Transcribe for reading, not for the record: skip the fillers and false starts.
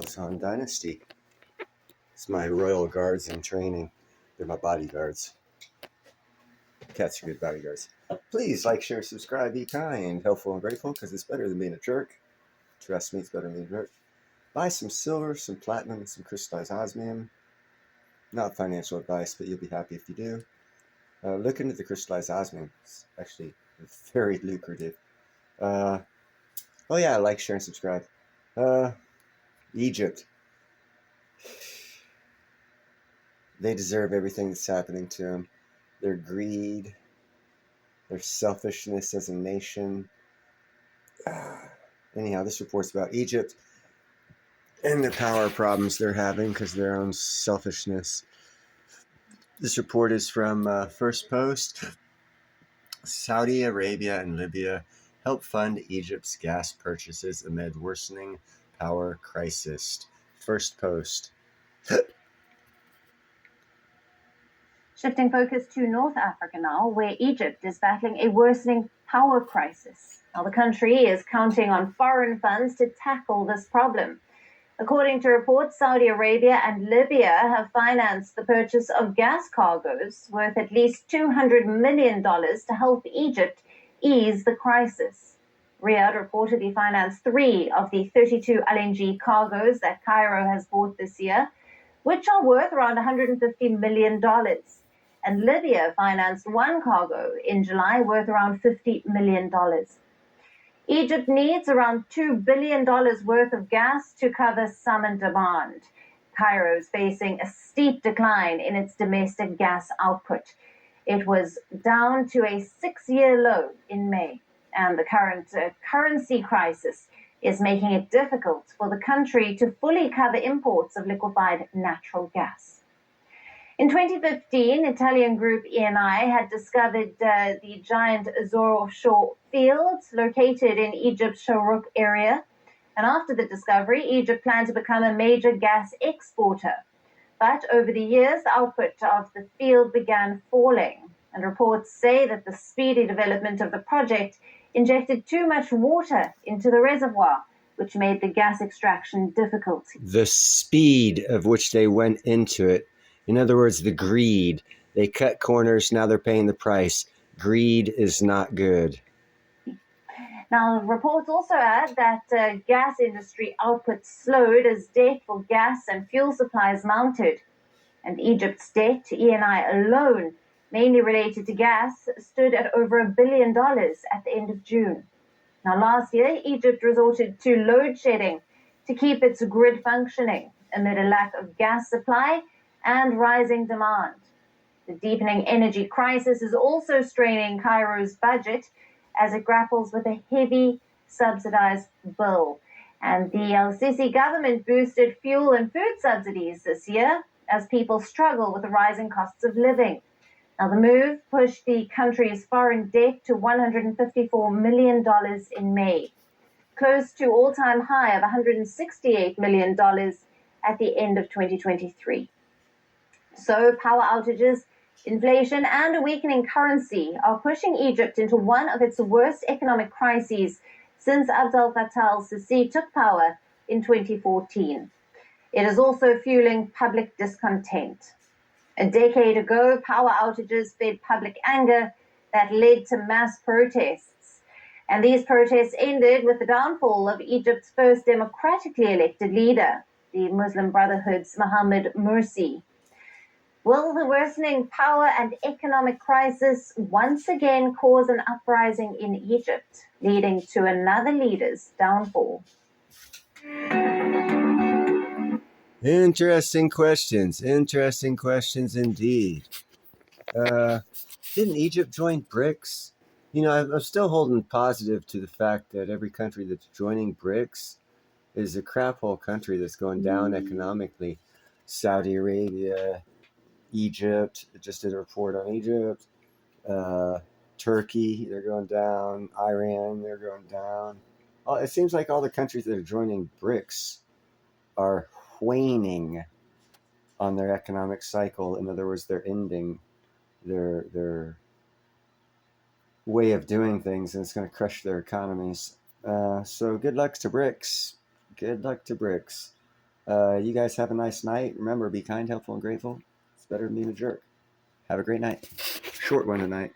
People's Han Dynasty. It's my royal guards in training. They're my bodyguards. Cats are good bodyguards. Please like, share, subscribe, be kind, helpful, and grateful, because it's better than being a jerk. Trust me, it's better than being a jerk. Buy some silver, some platinum, and some crystallized osmium. Not financial advice, but you'll be happy if you do. Look into the crystallized osmium. It's actually very lucrative. Oh yeah, like, share, and subscribe. Egypt. They deserve everything that's happening to them. Their greed, their selfishness as a nation. Anyhow, this report's about Egypt and the power problems they're having because of their own selfishness. This report is from First Post. Saudi Arabia and Libya help fund Egypt's gas purchases amid worsening power crisis. First Post. Shifting focus to North Africa now, where Egypt is battling a worsening power crisis. Now, the country is counting on foreign funds to tackle this problem. According to reports, Saudi Arabia and Libya have financed the purchase of gas cargoes worth at least $200 million to help Egypt ease the crisis. Riyadh reportedly financed 3 of the 32 LNG cargoes that Cairo has bought this year, which are worth around $150 million. And Libya financed 1 cargo in July worth around $50 million. Egypt needs around $2 billion worth of gas to cover summer demand. Cairo is facing a steep decline in its domestic gas output. It was down to a 6-year low in May, and the current currency crisis is making it difficult for the country to fully cover imports of liquefied natural gas. In 2015, Italian group Eni had discovered the giant Azor offshore field located in Egypt's Sharuk area. And after the discovery, Egypt planned to become a major gas exporter. But over the years, the output of the field began falling. And reports say that the speedy development of the project injected too much water into the reservoir, which made the gas extraction difficult. The speed of which they went into it. In other words, the greed. They cut corners, now they're paying the price. Greed is not good. Now, reports also add that gas industry output slowed as debt for gas and fuel supplies mounted. And Egypt's debt to Eni alone, mainly related to gas, stood at over $1 billion at the end of June. Now, last year, Egypt resorted to load shedding to keep its grid functioning amid a lack of gas supply and rising demand. The deepening energy crisis is also straining Cairo's budget as it grapples with a heavy subsidized bill. And the El-Sisi government boosted fuel and food subsidies this year as people struggle with the rising costs of living. Now, the move pushed the country's foreign debt to $154 million in May, close to all-time high of $168 million at the end of 2023. So power outages, inflation, and a weakening currency are pushing Egypt into one of its worst economic crises since Abdel Fattah al-Sisi took power in 2014. It is also fueling public discontent. A decade ago, power outages fed public anger that led to mass protests. And these protests ended with the downfall of Egypt's first democratically elected leader, the Muslim Brotherhood's Mohammed Morsi. Will the worsening power and economic crisis once again cause an uprising in Egypt, leading to another leader's downfall? Interesting questions indeed. Didn't Egypt join BRICS? You know, I'm still holding positive to the fact that every country that's joining BRICS is a crap hole country that's going down economically. Saudi Arabia, Egypt, just did a report on Egypt. Turkey, they're going down. Iran, they're going down. It seems like all the countries that are joining BRICS are waning on their economic cycle. In other words, they're ending their way of doing things, and it's going to crush their economies. So good luck to BRICS. Good luck to BRICS. You guys have a nice night. Remember, be kind, helpful, and grateful. It's better than being a jerk. Have a great night. Short one tonight.